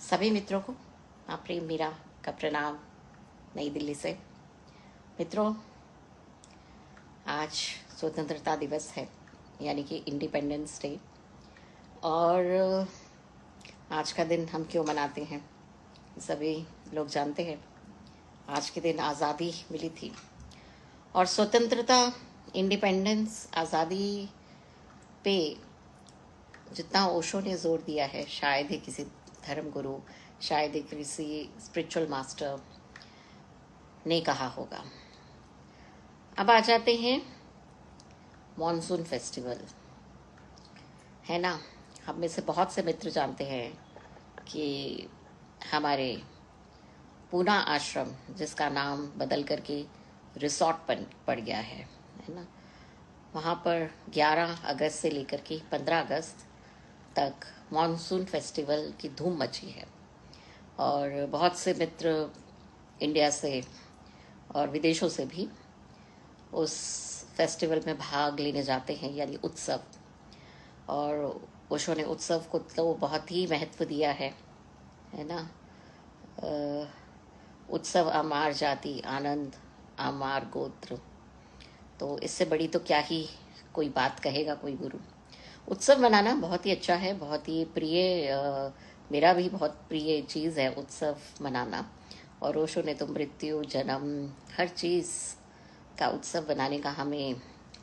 सभी मित्रों को प्रेम मीरा का प्रणाम नई दिल्ली से। मित्रों, आज स्वतंत्रता दिवस है, यानी कि इंडिपेंडेंस डे। और आज का दिन हम क्यों मनाते हैं, सभी लोग जानते हैं। आज के दिन आज़ादी मिली थी, और स्वतंत्रता, इंडिपेंडेंस, आज़ादी पे जितना ओशो ने जोर दिया है, शायद ही किसी धर्म गुरु, शायद ही किसी स्पिरिचुअल मास्टर ने कहा होगा। अब आ जाते हैं मॉनसून फेस्टिवल, है ना। हम में से बहुत से मित्र जानते हैं कि हमारे पूना आश्रम, जिसका नाम बदल करके रिसोर्ट पड़ गया है ना, वहाँ पर 11 अगस्त से लेकर के 15 अगस्त तक मॉनसून फेस्टिवल की धूम मची है। और बहुत से मित्र इंडिया से और विदेशों से भी उस फेस्टिवल में भाग लेने जाते हैं, यानी उत्सव। और ओशो ने उत्सव को तो बहुत ही महत्व दिया है ना। उत्सव अमार जाति, आनंद अमार गोत्र। तो इससे बड़ी तो क्या ही कोई बात कहेगा कोई गुरु। उत्सव मनाना बहुत ही अच्छा है, बहुत ही प्रिय, मेरा भी बहुत प्रिय चीज़ है उत्सव मनाना। और ओशो ने तो मृत्यु, जन्म, हर चीज़ का उत्सव बनाने का हमें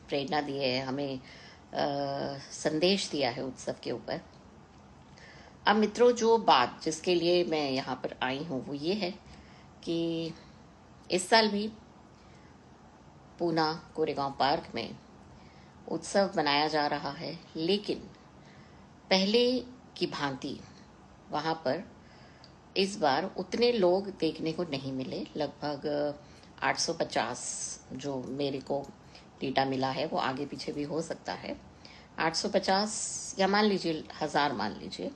प्रेरणा दी है, हमें संदेश दिया है उत्सव के ऊपर। अब मित्रों, जो बात जिसके लिए मैं यहाँ पर आई हूँ वो ये है कि इस साल भी पूना कोरेगांव पार्क में उत्सव मनाया जा रहा है, लेकिन पहले की भांति वहाँ पर इस बार उतने लोग देखने को नहीं मिले। लगभग 850, जो मेरे को डेटा मिला है, वो आगे पीछे भी हो सकता है, 850 या मान लीजिए 1000 मान लीजिए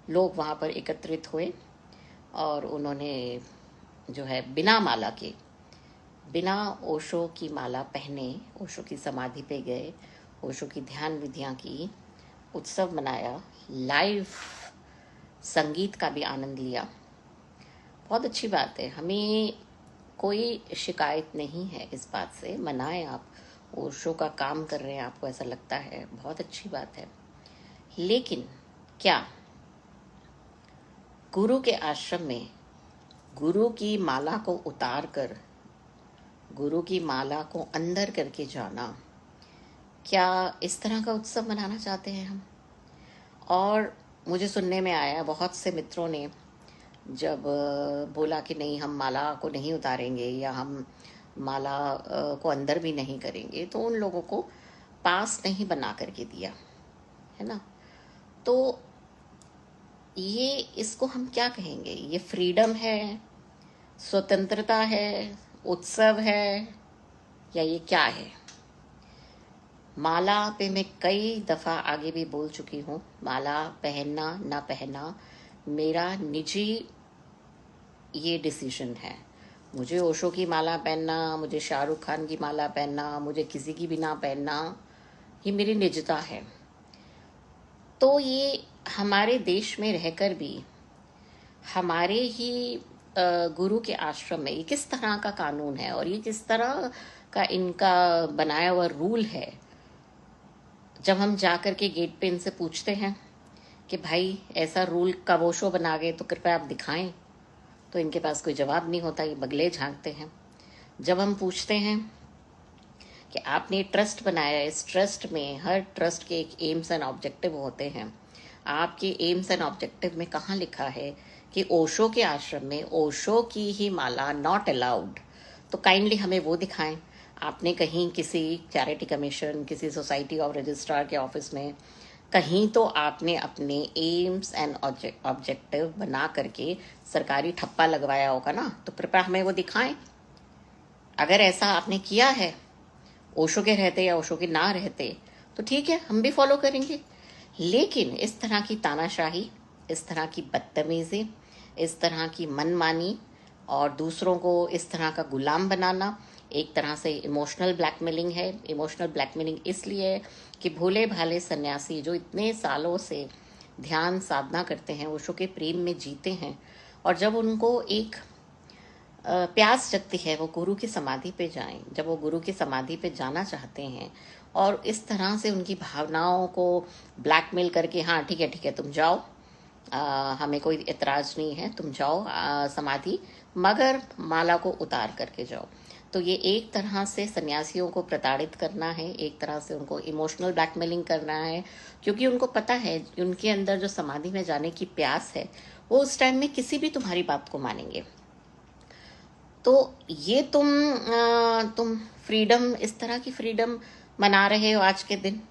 लोग वहाँ पर एकत्रित हुए। और उन्होंने जो है बिना माला के, बिना ओशो की माला पहने ओशो की समाधि पे गए, ओशो की ध्यान विधियाँ की, उत्सव मनाया, लाइव संगीत का भी आनंद लिया। बहुत अच्छी बात है, हमें कोई शिकायत नहीं है इस बात से। मनाएं आप, ओशो का काम कर रहे हैं, आपको ऐसा लगता है, बहुत अच्छी बात है। लेकिन क्या गुरु के आश्रम में गुरु की माला को उतार कर, गुरु की माला को अंदर करके जाना, क्या इस तरह का उत्सव मनाना चाहते हैं हम? और मुझे सुनने में आया, बहुत से मित्रों ने जब बोला कि नहीं, हम माला को नहीं उतारेंगे या हम माला को अंदर भी नहीं करेंगे, तो उन लोगों को पास नहीं बना करके दिया, है ना। तो ये, इसको हम क्या कहेंगे? ये फ्रीडम है, स्वतंत्रता है, उत्सव है, या ये क्या है? माला पे मैं कई दफ़ा आगे भी बोल चुकी हूँ, माला पहनना ना पहनना मेरा निजी ये डिसीजन है। मुझे ओशो की माला पहनना, मुझे शाहरुख खान की माला पहनना, मुझे किसी की भी ना पहनना, ये मेरी निजता है। तो ये हमारे देश में रहकर भी हमारे ही गुरु के आश्रम में ये किस तरह का कानून है, और ये किस तरह का इनका बनाया हुआ रूल है। जब हम जा कर के गेट पे इनसे पूछते हैं कि भाई ऐसा रूल कब ओशो बना गए, तो कृपया आप दिखाएं, तो इनके पास कोई जवाब नहीं होता, ये बगले झांकते हैं। जब हम पूछते हैं कि आपने ट्रस्ट बनाया, इस ट्रस्ट में, हर ट्रस्ट के एक एम्स एंड ऑब्जेक्टिव होते हैं, आपके एम्स एंड ऑब्जेक्टिव में कहाँ लिखा है कि ओशो के आश्रम में ओशो की ही माला नॉट अलाउड, तो काइंडली हमें वो दिखाएं। आपने कहीं किसी चैरिटी कमीशन, किसी सोसाइटी ऑफ रजिस्ट्रार के ऑफिस में कहीं तो आपने अपने एम्स एंड ऑब्जेक्टिव बना करके सरकारी ठप्पा लगवाया होगा ना, तो कृपया हमें वो दिखाएं। अगर ऐसा आपने किया है, ओशो के रहते या ओशो के ना रहते, तो ठीक है, हम भी फॉलो करेंगे। लेकिन इस तरह की तानाशाही, इस तरह की बदतमीजी, इस तरह की मनमानी और दूसरों को इस तरह का गुलाम बनाना एक तरह से इमोशनल ब्लैकमेलिंग है। इमोशनल ब्लैकमेलिंग इसलिए कि भोले भाले सन्यासी जो इतने सालों से ध्यान साधना करते हैं, ओशो के प्रेम में जीते हैं, और जब उनको एक प्यास जगती है वो गुरु की समाधि पे जाएं, जब वो गुरु की समाधि पे जाना चाहते हैं और इस तरह से उनकी भावनाओं को ब्लैकमेल करके, हाँ ठीक है तुम जाओ, हमें कोई एतराज़ नहीं है, तुम जाओ समाधि, मगर माला को उतार करके जाओ। तो ये एक तरह से सन्यासियों को प्रताड़ित करना है, एक तरह से उनको इमोशनल ब्लैकमेलिंग करना है, क्योंकि उनको पता है उनके अंदर जो समाधि में जाने की प्यास है वो उस टाइम में किसी भी तुम्हारी बात को मानेंगे। तो ये तुम फ्रीडम, इस तरह की फ्रीडम मना रहे हो आज के दिन।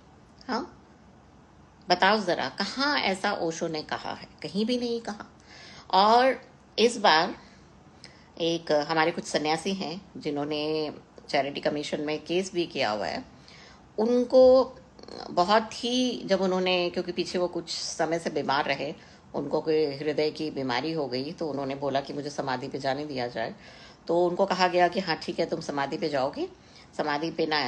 हाँ, बताओ जरा, कहाँ ऐसा ओशो ने कहा है? कहीं भी नहीं कहा। और इस बार एक हमारे कुछ सन्यासी हैं जिन्होंने चैरिटी कमीशन में केस भी किया हुआ है, उनको बहुत ही, जब उन्होंने, क्योंकि पीछे वो कुछ समय से बीमार रहे, उनको कोई हृदय की बीमारी हो गई, तो उन्होंने बोला कि मुझे समाधि पे जाने दिया जाए। तो उनको कहा गया कि हाँ ठीक है, तुम समाधि पे जाओगे, समाधि पे ना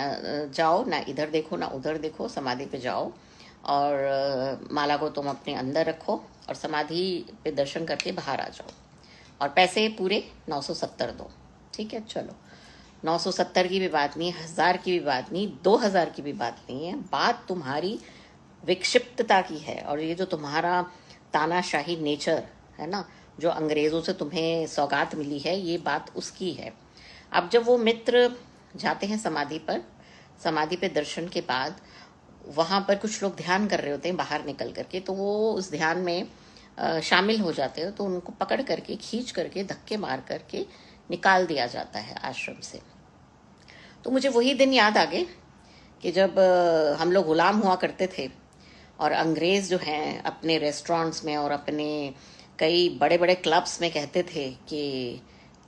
जाओ, ना इधर देखो ना उधर देखो, समाधि पे जाओ और माला को तुम अपने अंदर रखो और समाधि पे दर्शन करके बाहर आ जाओ, और पैसे पूरे 970 दो। ठीक है, चलो, 970 की भी बात नहीं, 1000 की भी बात नहीं, 2000 की भी बात नहीं है, बात तुम्हारी विक्षिप्तता की है। और ये जो तुम्हारा तानाशाही नेचर है ना, जो अंग्रेजों से तुम्हें सौगात मिली है, ये बात उसकी है। अब जब वो मित्र जाते हैं समाधि पर, समाधि पे दर्शन के बाद वहाँ पर कुछ लोग ध्यान कर रहे होते हैं बाहर निकल करके, तो वो उस ध्यान में शामिल हो जाते हो, तो उनको पकड़ करके, खींच करके, धक्के मार करके निकाल दिया जाता है आश्रम से। तो मुझे वही दिन याद आ गए कि जब हम लोग गुलाम हुआ करते थे और अंग्रेज़ जो हैं अपने रेस्टोरेंट्स में और अपने कई बड़े बड़े क्लब्स में कहते थे कि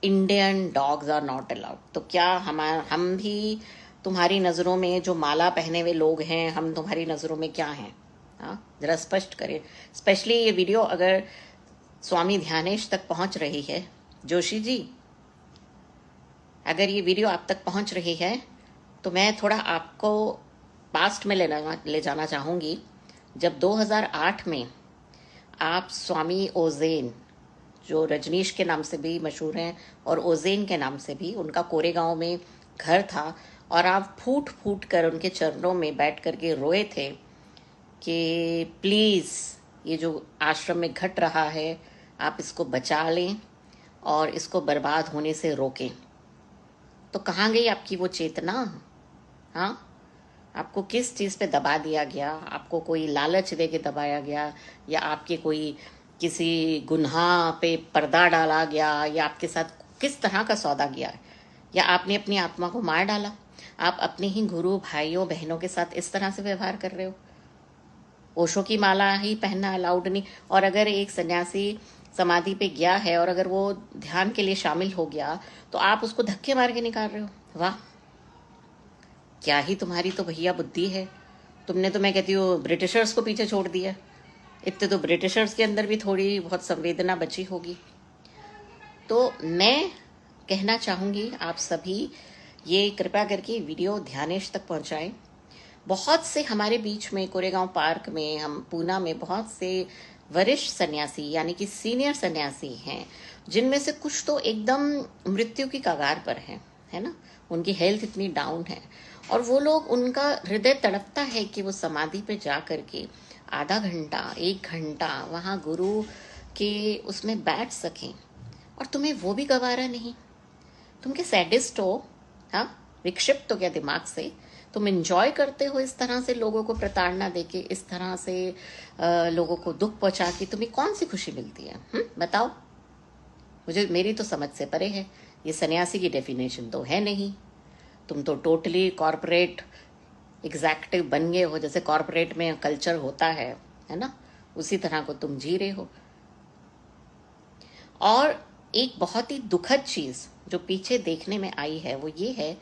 Indian dogs are not allowed. तो क्या हम भी तुम्हारी नज़रों में, जो माला पहने हुए लोग हैं, हम तुम्हारी नज़रों में क्या हैं? हाँ, जरा स्पष्ट करें। स्पेशली ये वीडियो अगर स्वामी ध्यानेश तक पहुंच रही है, जोशी जी, अगर ये वीडियो आप तक पहुंच रही है तो मैं थोड़ा आपको पास्ट में ले जाना चाहूँगी, जब 2008 में आप स्वामी ओजेन, जो रजनीश के नाम से भी मशहूर हैं और ओजेन के नाम से भी, उनका कोरेगांव में घर था, और आप फूट फूट कर उनके चरणों में बैठ कर के रोए थे कि प्लीज़ ये जो आश्रम में घट रहा है आप इसको बचा लें और इसको बर्बाद होने से रोकें। तो कहाँ गई आपकी वो चेतना? हाँ, आपको किस चीज़ पे दबा दिया गया? आपको कोई लालच दे के दबाया गया, या आपके कोई किसी गुनाह पे पर्दा डाला गया, या आपके साथ किस तरह का सौदा किया है, या आपने अपनी आत्मा को मार डाला? आप अपने ही गुरु भाइयों बहनों के साथ इस तरह से व्यवहार कर रहे हो। ओशो की माला ही पहनना अलाउड नहीं, और अगर एक सन्यासी समाधि पे गया है और अगर वो ध्यान के लिए शामिल हो गया तो आप उसको धक्के मार के निकाल रहे हो। वाह, क्या ही तुम्हारी तो भैया बुद्धि है। तुमने तो, मैं कहती हूँ, ब्रिटिशर्स को पीछे छोड़ दिया। इतने तो ब्रिटिशर्स के अंदर भी थोड़ी बहुत संवेदना बची होगी। तो मैं कहना चाहूँगी आप सभी ये कृपया करके वीडियो ध्यानेश तक पहुँचाएं। बहुत से हमारे बीच में कोरेगांव पार्क में, हम पूना में बहुत से वरिष्ठ सन्यासी यानी कि सीनियर सन्यासी हैं, जिनमें से कुछ तो एकदम मृत्यु की कगार पर हैं, है ना, उनकी हेल्थ इतनी डाउन है, और वो लोग, उनका हृदय तड़पता है कि वो समाधि पे जा करके आधा घंटा 1 घंटा वहाँ गुरु के उसमें बैठ सकें, और तुम्हें वो भी गवारा नहीं। तुम क्या सैडिस्ट हो? हाँ, विक्षिप्त हो क्या दिमाग से? तुम एंजॉय करते हो इस तरह से लोगों को प्रताड़ना देके, इस तरह से लोगों को दुख पहुंचा के तुम्हें कौन सी खुशी मिलती है? बताओ मुझे, मेरी तो समझ से परे है। ये सन्यासी की डेफिनेशन तो है नहीं। तुम तो टोटली कॉरपोरेट एग्जैक्टिव बन गए हो, जैसे कॉरपोरेट में कल्चर होता है ना, उसी तरह को तुम जी रहे हो। और एक बहुत ही दुखद चीज़ जो पीछे देखने में आई है वो ये है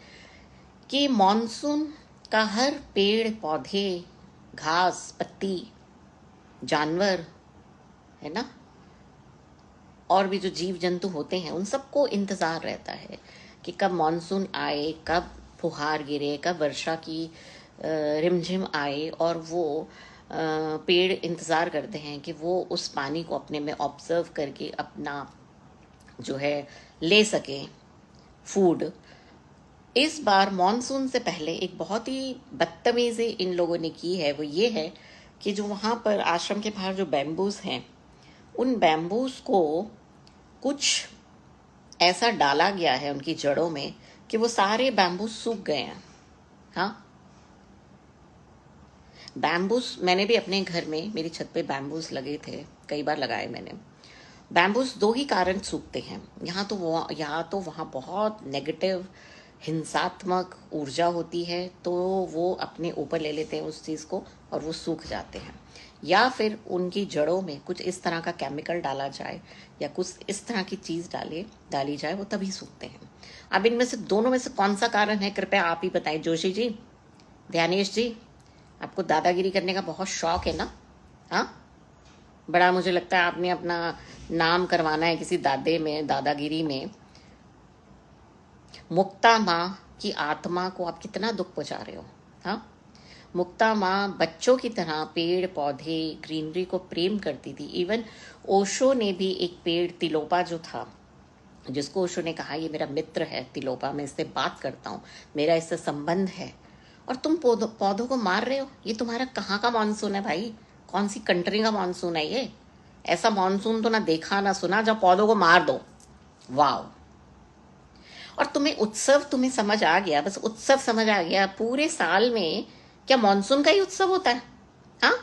कि मॉनसून का हर पेड़ पौधे, घास पत्ती, जानवर, है ना, और भी जो जीव जंतु होते हैं, उन सबको इंतज़ार रहता है कि कब मॉनसून आए, कब फुहार गिरे, कब वर्षा की रिमझिम आए, और वो पेड़ इंतज़ार करते हैं कि वो उस पानी को अपने में ऑब्जर्व करके अपना जो है ले सके फूड। इस बार मॉनसून से पहले एक बहुत ही बदतमीजी इन लोगों ने की है, वो ये है कि जो वहाँ पर आश्रम के बाहर जो बैम्बूज हैं, उन बैम्बूज को कुछ ऐसा डाला गया है उनकी जड़ों में कि वो सारे बैम्बूज सूख गए हैं। हाँ, बैम्बूज मैंने भी अपने घर में, मेरी छत पे बैम्बूज लगे थे, कई बार लगाए मैंने। बैम्बूज दो ही कारण सूखते हैं, यहाँ तो वहाँ बहुत नेगेटिव हिंसात्मक ऊर्जा होती है, तो वो अपने ऊपर ले लेते हैं उस चीज़ को और वो सूख जाते हैं, या फिर उनकी जड़ों में कुछ इस तरह का केमिकल डाला जाए या कुछ इस तरह की चीज़ डाली जाए, वो तभी सूखते हैं। अब इनमें से दोनों में से कौन सा कारण है, कृपया आप ही बताएं। जोशी जी, ध्यानेश जी, आपको दादागिरी करने का बहुत शौक है ना? हाँ, बड़ा मुझे लगता है आपने अपना नाम करवाना है किसी दादागिरी में। मुक्ता माँ की आत्मा को आप कितना दुख पहुंचा रहे हो। हाँ, मुक्ता माँ बच्चों की तरह पेड़ पौधे ग्रीनरी को प्रेम करती थी। इवन ओशो ने भी एक पेड़ तिलोपा जो था, जिसको ओशो ने कहा ये मेरा मित्र है तिलोपा, मैं इससे बात करता हूँ, मेरा इससे संबंध है, और तुम पौधों को मार रहे हो। ये तुम्हारा कहाँ का मानसून है भाई? कौन सी कंट्री का मानसून है ये? ऐसा मानसून तो ना देखा ना सुना जब पौधों को मार दो। वाह! और तुम्हें समझ आ गया, बस उत्सव समझ आ गया। पूरे साल में क्या मानसून का ही उत्सव होता है? हाँ,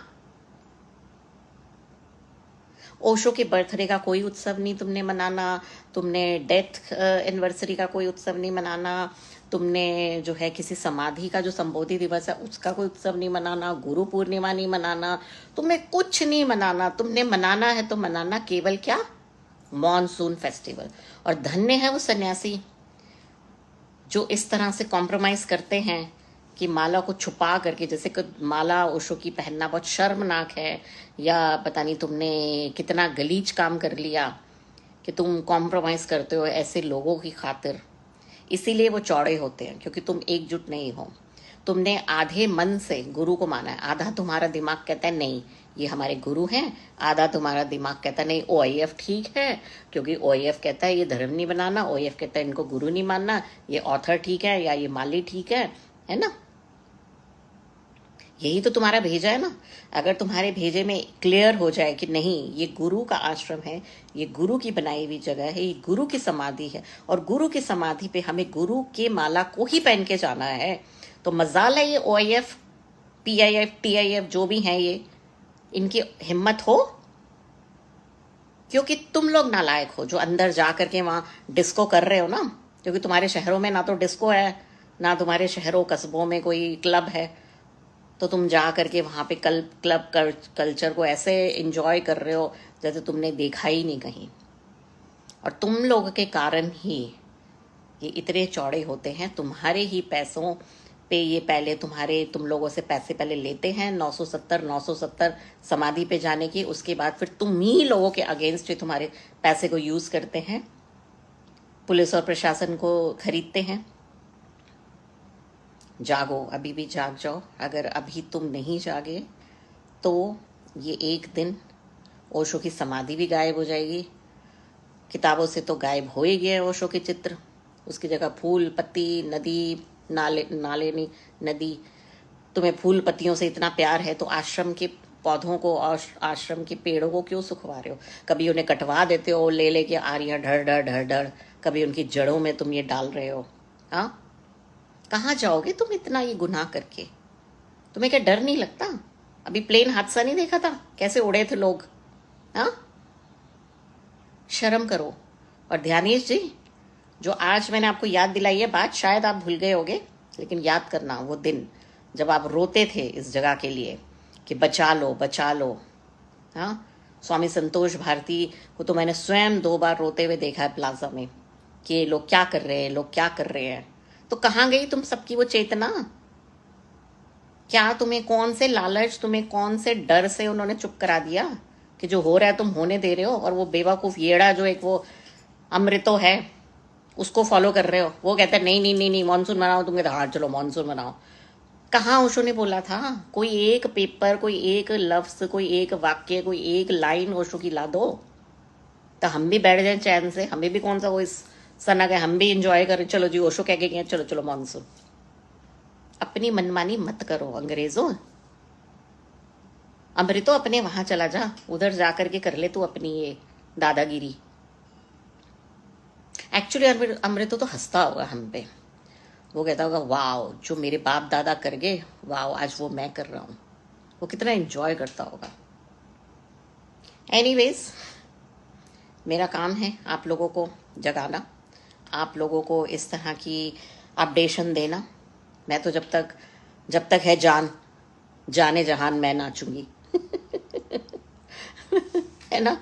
ओशो के बर्थडे का कोई उत्सव नहीं तुमने मनाना, तुमने डेथ एनिवर्सरी का कोई उत्सव नहीं मनाना, तुमने जो है किसी समाधि का जो संबोधि दिवस है उसका कोई उत्सव नहीं मनाना, गुरु पूर्णिमा नहीं मनाना, तुम्हें कुछ नहीं मनाना। तुमने मनाना है तो मनाना केवल क्या? Monsoon festival. और धन्य है वो सन्यासी जो इस तरह से कॉम्प्रोमाइज करते हैं कि माला को छुपा करके, जैसे कि माला ओशो की पहनना बहुत शर्मनाक है, या पता नहीं तुमने कितना गलीज काम कर लिया कि तुम कॉम्प्रोमाइज करते हो ऐसे लोगों की खातिर। इसीलिए वो चौड़े होते हैं, क्योंकि तुम एकजुट नहीं हो। तुमने आधे मन से गुरु को माना है, आधा तुम्हारा दिमाग कहता है नहीं ये हमारे गुरु हैं, आधा तुम्हारा दिमाग कहता है नहीं ओआईएफ ठीक है, क्योंकि ओआईएफ कहता है ये धर्म नहीं बनाना, ओआईएफ कहता है इनको गुरु नहीं मानना, ये ऑथर ठीक है या ये माली ठीक है ना? यही तो तुम्हारा भेजा है ना। अगर तुम्हारे भेजे में क्लियर हो जाए कि नहीं ये गुरु का आश्रम है, ये गुरु की बनाई हुई जगह है, ये गुरु की समाधि है, और गुरु की समाधि पे हमें गुरु के माला को ही पहन के जाना है, तो मजाल है ये ओआईएफ पीआईएफ टीआईएफ जो भी हैं ये, इनकी हिम्मत हो। क्योंकि तुम लोग नालायक हो जो अंदर जा करके वहां डिस्को कर रहे हो ना, क्योंकि तुम्हारे शहरों में ना तो डिस्को है, ना तुम्हारे शहरों कस्बों में कोई क्लब है, तो तुम जा करके वहां पे क्लब कल्चर को ऐसे एंजॉय कर रहे हो जैसे तुमने देखा ही नहीं कहीं। और तुम लोगों के कारण ही ये इतने चौड़े होते हैं। तुम्हारे ही पैसों पे ये पहले तुम लोगों से पैसे पहले लेते हैं 970 समाधि पे जाने की, उसके बाद फिर तुम ही लोगों के अगेंस्ट तुम्हारे पैसे को यूज करते हैं, पुलिस और प्रशासन को खरीदते हैं। जागो, अभी भी जाग जाओ। अगर अभी तुम नहीं जागे तो ये एक दिन ओशो की समाधि भी गायब हो जाएगी। किताबों से तो गायब हो ही गए ओशो के चित्र, उसकी जगह फूल पत्ती नदी नाले नहीं नदी। तुम्हें फूल पत्तियों से इतना प्यार है तो आश्रम के पौधों को और आश्रम के पेड़ों को क्यों सुखवा रहे हो? कभी उन्हें कटवा देते हो ले लेके आ रही है ढड़ ढड़ ढड़ ढड़, कभी उनकी जड़ों में तुम ये डाल रहे हो। हाँ, कहाँ जाओगे तुम इतना ये गुनाह करके? तुम्हें क्या डर नहीं लगता? अभी प्लेन हादसा नहीं देखा था, कैसे उड़े थे लोग? हाँ, शर्म करो। और ध्यानेश जी, जो आज मैंने आपको याद दिलाई है बात, शायद आप भूल गए होगे, लेकिन याद करना वो दिन जब आप रोते थे इस जगह के लिए कि बचा लो बचा लो। हाँ, स्वामी संतोष भारती को तो मैंने स्वयं 2 बार रोते हुए देखा है प्लाजा में कि ये लोग क्या कर रहे हैं, लोग क्या कर रहे हैं। तो कहाँ गई तुम सबकी वो चेतना? क्या तुम्हें कौन से लालच, तुम्हें कौन से डर से उन्होंने चुप करा दिया कि जो हो रहा है तुम होने दे रहे हो, और वो बेवकूफ येड़ा जो एक वो अमृतो है उसको फॉलो कर रहे हो। वो कहता है नहीं नहीं नहीं नहीं मानसून मनाओ, तुम कहते हाँ चलो मानसून मनाओ। कहाँ ओशो ने बोला था? कोई एक पेपर, कोई एक लफ्ज, कोई एक वाक्य, कोई एक लाइन ओशो की ला दो, तो हम भी बैठ जाए चैन से। हमें भी कौन सा वो इस सना के, हम भी इंजॉय करें। चलो जी ओशो कह के गए, चलो चलो मानसून। अपनी मनमानी मत करो अंग्रेजों। अमृतो अपने वहां चला जा, उधर जा करके कर ले तू अपनी ये दादागिरी। एक्चुअली अमृतो तो हंसता होगा हम पे। वो कहता होगा वाओ, जो मेरे बाप दादा कर गए, वाओ आज वो मैं कर रहा हूँ। वो कितना एंजॉय करता होगा। एनीवेज, मेरा काम है आप लोगों को जगाना, आप लोगों को इस तरह की अपडेशन देना। मैं तो जब तक है जान, जाने जहान मैं नाचूंगी। है ना?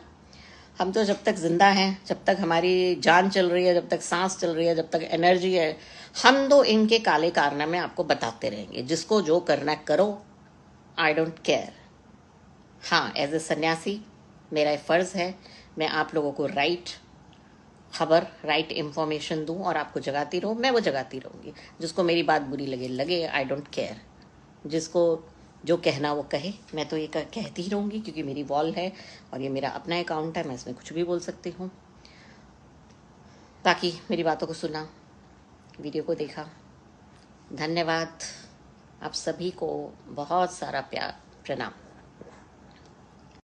हम तो जब तक जिंदा हैं, जब तक हमारी जान चल रही है, जब तक सांस चल रही है, जब तक एनर्जी है, हम तो इनके काले कारनामे आपको बताते रहेंगे। जिसको जो करना है करो, आई डोंट केयर। हाँ, एज ए सन्यासी मेरा ये फर्ज है, मैं आप लोगों को राइट खबर, राइट इंफॉर्मेशन दूं और आपको जगाती रहूं। मैं वो जगाती रहूंगी। जिसको मेरी बात बुरी लगे लगे, आई डोंट केयर। जिसको जो कहना वो कहे। मैं तो ये कहती ही रहूंगी, क्योंकि मेरी वॉल है और ये मेरा अपना अकाउंट है, मैं इसमें कुछ भी बोल सकती हूँ। बाकी मेरी बातों को सुना, वीडियो को देखा, धन्यवाद। आप सभी को बहुत सारा प्यार, प्रणाम।